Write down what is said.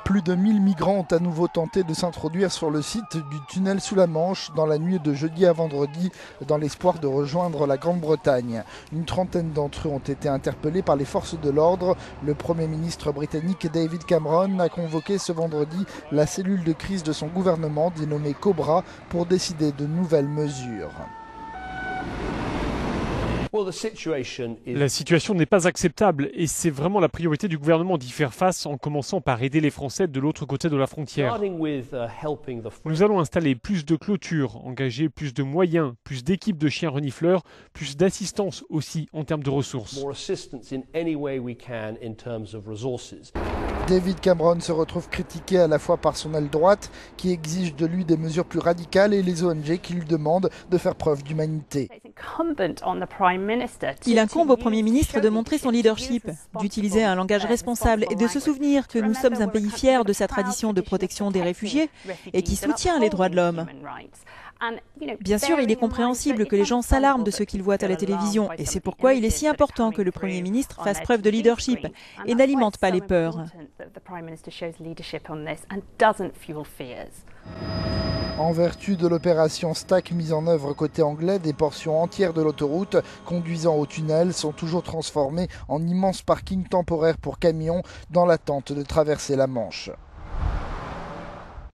Plus de 1000 migrants ont à nouveau tenté de s'introduire sur le site du tunnel sous la Manche dans la nuit de jeudi à vendredi dans l'espoir de rejoindre la Grande-Bretagne. Une trentaine d'entre eux ont été interpellés par les forces de l'ordre. Le Premier ministre britannique David Cameron a convoqué ce vendredi la cellule de crise de son gouvernement dénommée Cobra pour décider de nouvelles mesures. La situation n'est pas acceptable et c'est vraiment la priorité du gouvernement d'y faire face en commençant par aider les Français de l'autre côté de la frontière. Nous allons installer plus de clôtures, engager plus de moyens, plus d'équipes de chiens renifleurs, plus d'assistance aussi en termes de ressources. David Cameron se retrouve critiqué à la fois par son aile droite qui exige de lui des mesures plus radicales et les ONG qui lui demandent de faire preuve d'humanité. Il incombe au Premier ministre de montrer son leadership, d'utiliser un langage responsable et de se souvenir que nous sommes un pays fier de sa tradition de protection des réfugiés et qui soutient les droits de l'homme. Bien sûr, il est compréhensible que les gens s'alarment de ce qu'ils voient à la télévision et c'est pourquoi il est si important que le Premier ministre fasse preuve de leadership et n'alimente pas les peurs. En vertu de l'opération Stack mise en œuvre côté anglais, des portions entières de l'autoroute conduisant au tunnel sont toujours transformées en immenses parkings temporaires pour camions dans l'attente de traverser la Manche.